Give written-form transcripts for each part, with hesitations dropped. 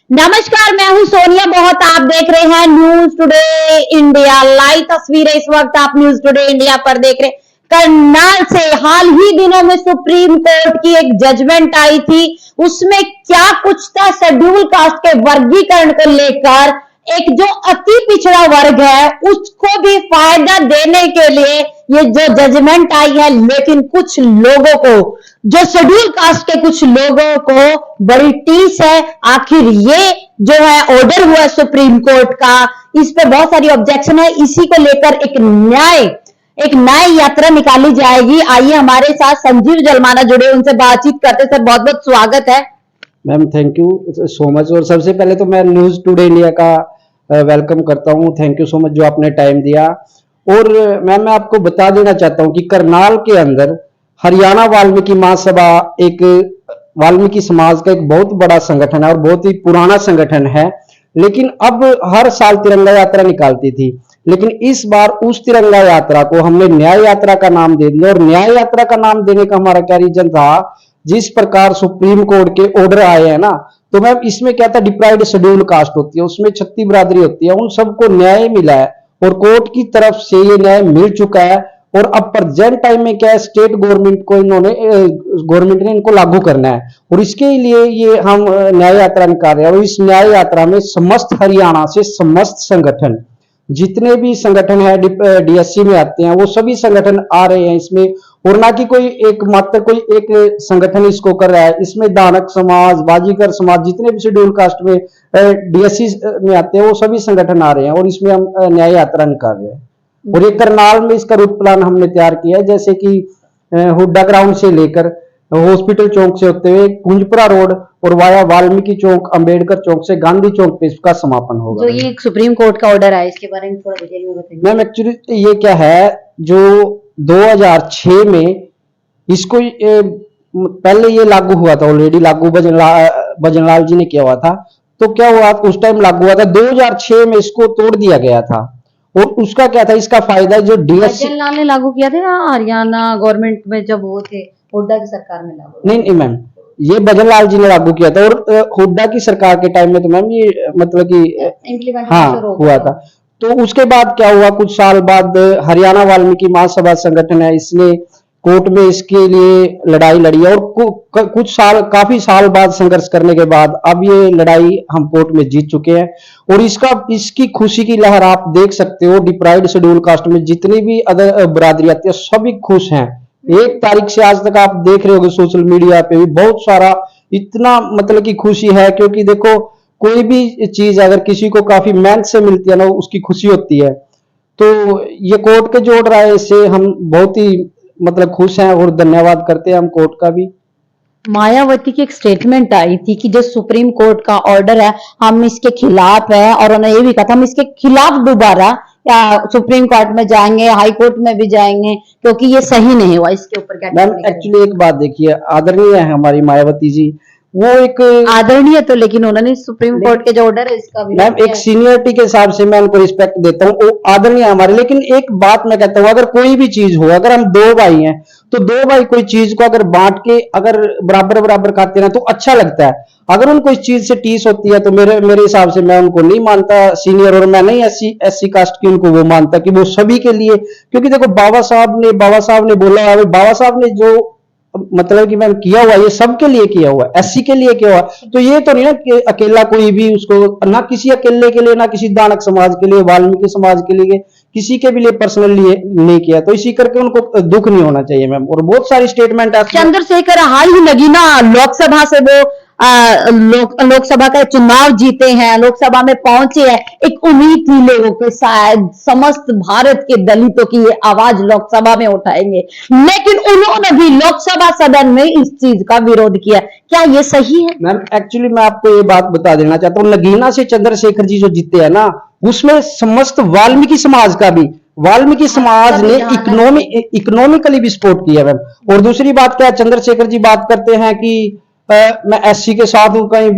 नमस्कार, मैं हूं सोनिया बहुत। आप देख रहे हैं न्यूज टुडे इंडिया लाइव तस्वीरें। इस वक्त आप न्यूज टुडे इंडिया पर देख रहे हैं। करनाल से हाल ही दिनों में सुप्रीम कोर्ट की एक जजमेंट आई थी। उसमें क्या कुछ था, शेड्यूल कास्ट के वर्गीकरण को लेकर एक जो अति पिछड़ा वर्ग है उसको भी फायदा देने के लिए ये जो जजमेंट आई है। लेकिन कुछ लोगों को, जो शेड्यूल कास्ट के कुछ लोगों को बड़ी टीस है। आखिर ये जो है ऑर्डर हुआ सुप्रीम कोर्ट का, इस पे बहुत सारी ऑब्जेक्शन है। इसी को लेकर एक न्याय यात्रा निकाली जाएगी। आइए हमारे साथ संजीव जलमाना जुड़े, उनसे बातचीत करते। सर बहुत बहुत स्वागत है। Ma'am thank you so much. और सबसे पहले तो मैं न्यूज टुडे इंडिया का वेलकम करता हूँ। थैंक यू सो मच जो आपने टाइम दिया। और मैम मैं आपको बता देना चाहता हूँ कि करनाल के अंदर हरियाणा वाल्मीकि महासभा एक वाल्मीकि समाज का एक बहुत बड़ा संगठन है और बहुत ही पुराना संगठन है। लेकिन अब हर साल तिरंगा यात्रा निकालती थी, लेकिन इस बार उस तिरंगा यात्रा को हमने न्याय यात्रा का नाम दे दिया। और न्याय यात्रा का नाम देने का हमारा क्या रीजन था, जिस प्रकार सुप्रीम कोर्ट के ऑर्डर आए हैं ना, तो मैम इसमें क्या था, डिप्राइव्ड शेड्यूल कास्ट होती है, उसमें छत्ती बिरादरी होती है, उन सबको न्याय मिला है और कोर्ट की तरफ से ये न्याय मिल चुका है। और अब प्रेजेंट टाइम में क्या है, स्टेट गवर्नमेंट को गवर्नमेंट ने इनको लागू करना है और इसके लिए ये हम न्याय यात्रा निकाल रहे हैं। और इस न्याय यात्रा में समस्त हरियाणा से समस्त संगठन, जितने भी संगठन है डीएससी में आते हैं, वो सभी संगठन आ रहे हैं इसमें। और ना कि कोई एक मात्र कोई एक संगठन इसको कर रहा है। इसमें दानक समाज, बाजीगर समाज, जितने भी शेड्यूल कास्ट में डीएससी में आते हैं, वो सभी संगठन आ रहे हैं और इसमें हम न्याय यात्रा निकाल रहे हैं। और ये करनाल में इसका रूट प्लान हमने तैयार किया है, जैसे कि हुड्डा ग्राउंड से लेकर हॉस्पिटल चौक से होते हुए कुंजपुरा रोड और वाया वाल्मीकि चौक, अंबेडकर चौक से गांधी चौक पे इसका समापन होगा। जो ये सुप्रीम कोर्ट का ऑर्डर है, इसके बारे में थोड़ा डिटेल में बताइए। मैम एक्चुअली ये क्या है, जो 2006 में इसको पहले ये लागू हुआ था, ऑलरेडी लागू भजनलाल जी ने किया हुआ था। तो क्या हुआ, उस टाइम लागू हुआ था, 2006 में इसको तोड़ दिया गया था। और उसका क्या था, इसका फायदा जो डीएससी भजनलाल ने लागू किया था ना, हरियाणा गवर्नमेंट में जब वो थे, हुड्डा की सरकार में लागू। नहीं मैम, ये भजनलाल जी ने लागू किया था। और हुड्डा की सरकार के टाइम में तो मैम ये मतलब कि हाँ हुआ था। तो उसके बाद क्या हुआ, कुछ साल बाद हरियाणा वाल्मीकि महासभा संगठन है, इसने कोर्ट में इसके लिए लड़ाई लड़ी और कुछ साल, काफी साल बाद संघर्ष करने के बाद अब ये लड़ाई हम कोर्ट में जीत चुके हैं। और इसकी खुशी की लहर आप देख सकते हो। डिप्राइव्ड शेड्यूल कास्ट में जितनी भी अदर बिरादरी आती है, सभी खुश हैं। 1 तारीख से आज तक आप देख रहे होंगे सोशल मीडिया पे भी बहुत सारा इतना मतलब की खुशी है। क्योंकि देखो, कोई भी चीज अगर किसी को काफी मेहनत से मिलती है ना, उसकी खुशी होती है। तो ये कोर्ट के जो ऑर्डर आए, इससे हम बहुत ही मतलब खुश हैं और धन्यवाद करते हैं हम कोर्ट का भी। मायावती की एक स्टेटमेंट आई थी कि जो सुप्रीम कोर्ट का ऑर्डर है, हम इसके खिलाफ है। और उन्होंने ये भी कहा था हम इसके खिलाफ दोबारा या सुप्रीम कोर्ट में जाएंगे, हाई कोर्ट में भी जाएंगे, क्योंकि ये सही नहीं हुआ। इसके ऊपर क्या? मैम एक्चुअली एक बात देखिए, आदरणीय है हमारी मायावती जी, वो एक आदरणीय तो, लेकिन उन्होंने सुप्रीम कोर्ट के जो ऑर्डर है इसका भी मैम एक सीनियरिटी के हिसाब से मैं उनको रिस्पेक्ट देता हूँ, वो आदरणीय हमारे। लेकिन एक बात मैं कहता हूँ, अगर कोई भी चीज हो, अगर हम 2 भाई हैं तो 2 भाई कोई चीज को अगर बांट के अगर बराबर बराबर खाते हैं तो अच्छा लगता है। अगर उनको इस चीज से टीस होती है तो मेरे हिसाब से मैं उनको नहीं मानता सीनियर, और मैं नहीं एससी कास्ट की उनको वो मानता कि वो सभी के लिए। क्योंकि देखो, बाबा साहब ने बोला, बाबा साहब ने जो मतलब कि मैम किया हुआ, ये सबके लिए किया हुआ, एससी के लिए किया हुआ। तो ये तो नहीं ना कि अकेला कोई भी उसको, ना किसी अकेले के लिए, ना किसी दानक समाज के लिए, वाल्मीकि समाज के लिए, किसी के भी लिए पर्सनली नहीं किया। तो इसी करके उनको दुख नहीं होना चाहिए मैम। और बहुत सारी स्टेटमेंट है। चंद्रशेखर हाल ही लगी ना लोकसभा से, वो लोकसभा का चुनाव जीते हैं, लोकसभा में पहुंचे हैं। एक उम्मीद थी लोगों को, शायद समस्त भारत के दलितों की ये आवाज लोकसभा में उठाएंगे, लेकिन उन्होंने भी लोकसभा सदन में इस चीज का विरोध किया। क्या ये सही है? मैम एक्चुअली मैं आपको ये बात बता देना चाहता हूँ, नगीना से चंद्रशेखर जी जो जीते हैं ना, उसमें समस्त वाल्मीकि समाज का भी, वाल्मीकि समाज ने इकोनॉमिकली भी सपोर्ट किया मैम। और दूसरी बात क्या, चंद्रशेखर जी बात करते हैं कि मैं एससी के साथ हूं, कहीं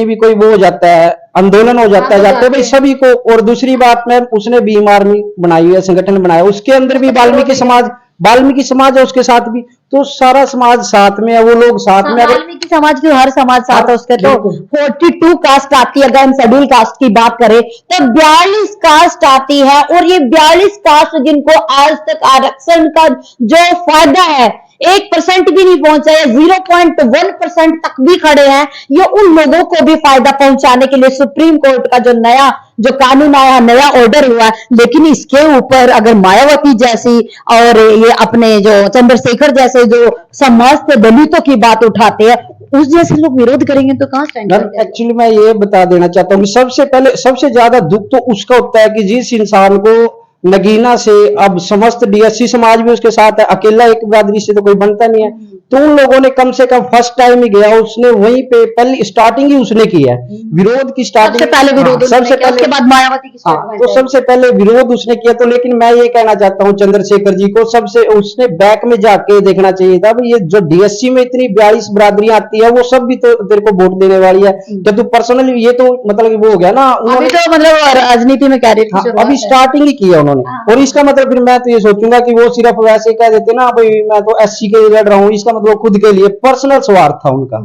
भी कोई वो हो जाता है, आंदोलन हो जाता है, जाते भाई सभी को। और दूसरी बात मैम, उसने भीम आर्मी बनाई है, संगठन बनाया, उसके अंदर भी वाल्मीकि समाज है उसके साथ भी। तो सारा समाज साथ में है, वो लोग साथ में। अगर वाल्मीकि समाज की हर समाज साथ है उसके, तो बिल्कुल। 42 कास्ट आती है। अगर हम शेड्यूल कास्ट की बात करें तो 42 कास्ट आती है, और ये 42 कास्ट जिनको आज तक आरक्षण का जो फायदा है 1% भी नहीं पहुंचा है, 0.1% तक भी खड़े हैं, ये उन लोगों को भी फायदा पहुंचाने के लिए सुप्रीम कोर्ट का जो नया जो कानून आया, नया ऑर्डर हुआ है। लेकिन इसके ऊपर अगर मायावती जैसी और ये अपने जो चंद्रशेखर जैसे जो समाज के दलितों की बात उठाते हैं, उस जैसे लोग विरोध करेंगे तो कहां स्टैंड करेंगे? एक्चुअली मैं ये बता देना चाहता हूँ कि सबसे पहले सबसे ज्यादा दुख तो उसका होता है कि जिस इंसान को नगीना से, अब समस्त डीएससी समाज भी उसके साथ है, अकेला एक बिरादरी से तो कोई बनता नहीं है, तो उन लोगों ने कम से कम फर्स्ट टाइम ही गया, उसने वहीं पे पहली स्टार्टिंग ही उसने की है, विरोध की स्टार्टिंग सबसे पहले विरोध सबसे पहले, उसके बाद मायावती की तो सबसे पहले विरोध उसने किया। तो लेकिन मैं ये कहना चाहता हूँ चंद्रशेखर जी को, सबसे उसने बैक में जाके देखना चाहिए था भाई, ये जो डीएससी में इतनी 42 बिरादरियां आती है, वो सब भी तो तेरे को वोट देने वाली है, क्या तू पर्सनली, ये तो मतलब वो हो गया ना, अभी तो मतलब राजनीति में कैरियर अभी स्टार्टिंग ही किया उन्होंने। और इसका मतलब फिर मैं तो ये सोचूंगा कि वो सिर्फ वैसे कह देते ना भाई मैं तो एससी के लिए लड़ रहा हूँ, इसका मतलब खुद के लिए पर्सनल स्वार्थ था उनका,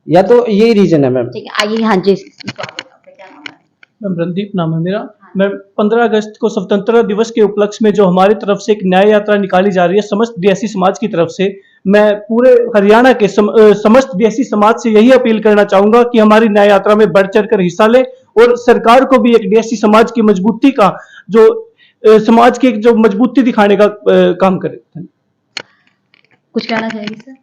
या तो यही रीजन है मैम। ठीक है, आइए। हाँ जी, मैम रणदीप नाम है मेरा। मैं 15 अगस्त को स्वतंत्रता दिवस के उपलक्ष्य में जो हमारी तरफ से एक न्याय यात्रा निकाली जा रही है समस्त डीएससी समाज की तरफ से, मैं पूरे हरियाणा के समस्त डीएससी समाज से यही अपील करना चाहूंगा कि हमारी न्याय यात्रा में बढ़ चढ़कर हिस्सा ले, और सरकार को भी एक डीएससी समाज की मजबूती का जो समाज की जो मजबूती दिखाने का काम करे। कुछ कहना चाहेंगे सर?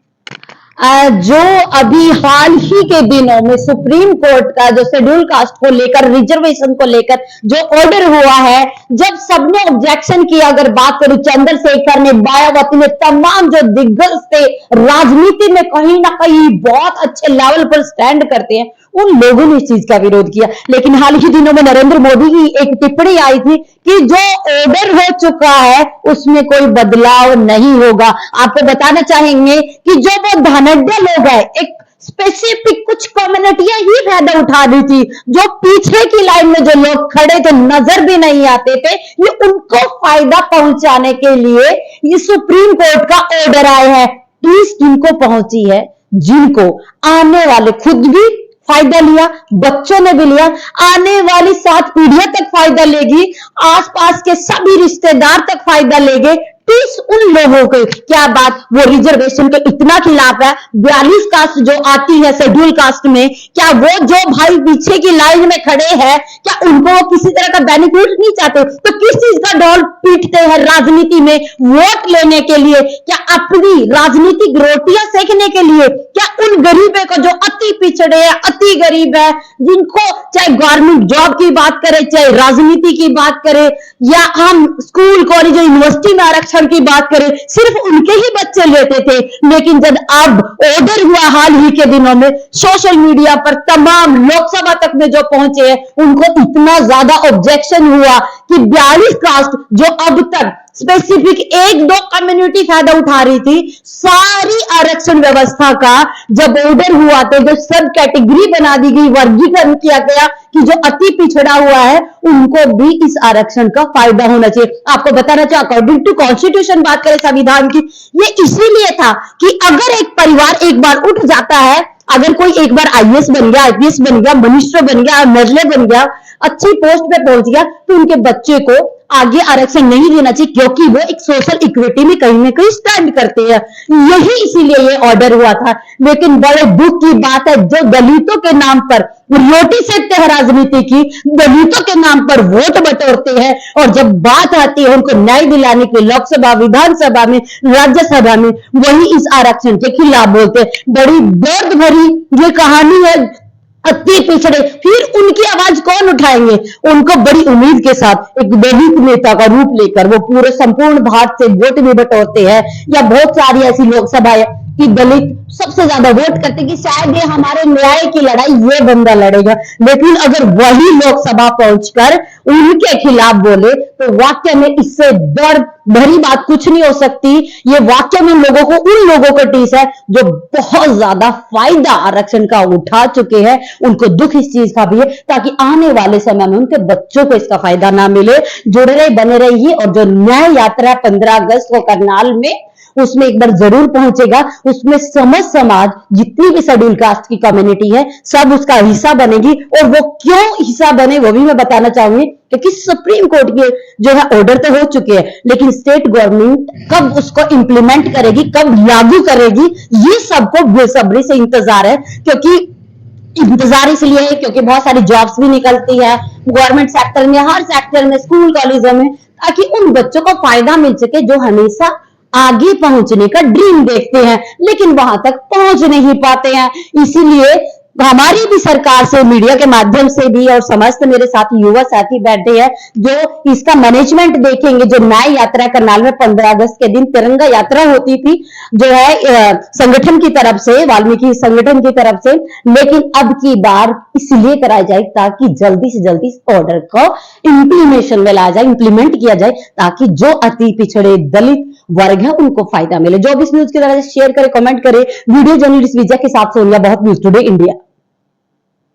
जो अभी हाल ही के दिनों में सुप्रीम कोर्ट का जो शेड्यूल कास्ट को लेकर, रिजर्वेशन को लेकर जो ऑर्डर हुआ है, जब सबने ऑब्जेक्शन किया, अगर बात करूं चंद्रशेखर ने, मायावती ने, तमाम जो दिग्गज थे राजनीति में कहीं ना कहीं बहुत अच्छे लेवल पर स्टैंड करते हैं, उन लोगों ने इस चीज का विरोध किया। लेकिन हाल ही दिनों में नरेंद्र मोदी की एक टिप्पणी आई थी कि जो ऑर्डर हो चुका है उसमें कोई बदलाव नहीं होगा। आपको बताना चाहेंगे कि जो वो धनाढ्य लोग हैं, एक स्पेसिफिक कुछ कम्युनिटियां ही फायदा उठा रही थी, जो पीछे की लाइन में जो लोग खड़े थे, नजर भी नहीं आते थे, ये उनको फायदा पहुंचाने के लिए ये सुप्रीम कोर्ट का ऑर्डर आया है। प्लीज किनको पहुंची है? जिनको आने वाले खुद भी फायदा लिया, बच्चों ने भी लिया, आने वाली 7 पीढ़ियां तक फायदा लेगी, आसपास के सभी रिश्तेदार तक फायदा लेंगे। उन लोगों के क्या बात, वो रिजर्वेशन के इतना खिलाफ है? 42 कास्ट जो आती है शेड्यूल कास्ट में, क्या वो जो भाई पीछे की लाइन में खड़े हैं, क्या उनको किसी तरह का बेनिफिट नहीं चाहते? तो किस चीज का ढोल पीटते हैं राजनीति में? वोट लेने के लिए? क्या अपनी राजनीतिक रोटियां सेकने के लिए? क्या उन गरीबों को जो अति पिछड़े हैं, अति गरीब है, जिनको चाहे गवर्नमेंट जॉब की बात करें, चाहे राजनीति की बात करें, या हम स्कूल कॉलेज यूनिवर्सिटी में आरक्षण की बात करें, सिर्फ उनके ही बच्चे लेते थे। लेकिन जब अब ऑर्डर हुआ हाल ही के दिनों में, सोशल मीडिया पर तमाम लोकसभा तक में जो पहुंचे हैं, उनको इतना ज्यादा ऑब्जेक्शन हुआ कि 42 कास्ट जो अब तक स्पेसिफिक 1-2 कम्युनिटी फायदा उठा रही थी, सारी आरक्षण व्यवस्था का जब ऑर्डर हुआ तो जो सब कैटेगरी बना दी गई, वर्गीकरण किया गया कि जो अति पिछड़ा हुआ है उनको भी इस आरक्षण का फायदा होना चाहिए। आपको बताना चाहिए, अकॉर्डिंग टू कॉन्स्टिट्यूशन बात करें संविधान की, ये इसीलिए था कि अगर एक परिवार एक बार उठ जाता है, अगर कोई एक बार आईएएस बन गया, आईपीएस बन गया, मिनिस्टर बन गया, एमएलए बन गया, अच्छी पोस्ट पे पहुंच गया, तो उनके बच्चे को आगे आरक्षण नहीं देना चाहिए, क्योंकि वो एक सोशल इक्विटी में कहीं ना कहीं स्टैंड करते हैं। यही इसीलिए ये ऑर्डर हुआ था। लेकिन बड़े दुख की बात है, जो दलितों के नाम पर रोटी सेकते हैं राजनीति की, दलितों के नाम पर वोट बटोरते हैं, और जब बात आती है उनको न्याय दिलाने की लोकसभा, विधानसभा में, राज्यसभा में, वही इस आरक्षण के खिलाफ बोलते हैं। बड़ी दर्द भरी ये कहानी है, अति पिछड़े, फिर उनकी आवाज कौन उठाएंगे? उनको बड़ी उम्मीद के साथ एक दलित नेता का रूप लेकर वो पूरे संपूर्ण भारत से वोट भी बटोरते हैं, या बहुत सारी ऐसी लोकसभाएं कि दलित सबसे ज्यादा वोट करते कि शायद ये हमारे न्याय की लड़ाई ये बंदा लड़ेगा। लेकिन अगर वही लोकसभा पहुंचकर उनके खिलाफ बोले तो वाकई में इससे दर्द भरी बात कुछ नहीं हो सकती। ये वाकई में लोगों को, उन लोगों को टीस है जो बहुत ज्यादा फायदा आरक्षण का उठा चुके हैं, उनको दुख इस चीज का भी है, ताकि आने वाले समय में उनके बच्चों को इसका फायदा ना मिले। जुड़े रहे, बने रहिए, और जो न्याय यात्रा 15 अगस्त को करनाल में उसमें एक बार जरूर पहुंचेगा। उसमें समस्त समाज, जितनी भी शेड्यूल कास्ट की कम्युनिटी है, सब उसका हिस्सा बनेगी। और वो क्यों हिस्सा बने वो भी मैं बताना चाहूंगी, क्योंकि सुप्रीम कोर्ट के जो है ऑर्डर तो हो चुके हैं, लेकिन स्टेट गवर्नमेंट कब उसको इंप्लीमेंट करेगी, कब लागू करेगी, ये सबको बेसब्री से इंतजार है। क्योंकि इंतजार इसलिए है क्योंकि बहुत सारी जॉब्स भी निकलती है गवर्नमेंट सेक्टर में, हर सेक्टर में, स्कूल कॉलेजों में, ताकि उन बच्चों को फायदा मिल सके जो हमेशा आगे पहुंचने का ड्रीम देखते हैं लेकिन वहां तक पहुंच नहीं पाते हैं। इसीलिए हमारी भी सरकार से, मीडिया के माध्यम से भी, और समस्त मेरे साथी युवा साथी बैठे हैं जो इसका मैनेजमेंट देखेंगे। जो न्याय यात्रा करनाल में 15 अगस्त के दिन तिरंगा यात्रा होती थी जो है संगठन की तरफ से, वाल्मीकि संगठन की तरफ से, लेकिन अब की बार इसलिए कराई जाए ताकि जल्दी से जल्दी इस ऑर्डर को इंप्लीमेशन में लाया जाए, इंप्लीमेंट किया जाए, ताकि जो अति पिछड़े दलित वर्ग है उनको फायदा मिले। जो भी इस न्यूज की तरह से शेयर करे, कमेंट करे। वीडियो जर्नलिस्ट विजय के साथ सोनिया, बहुत न्यूज टुडे इंडिया।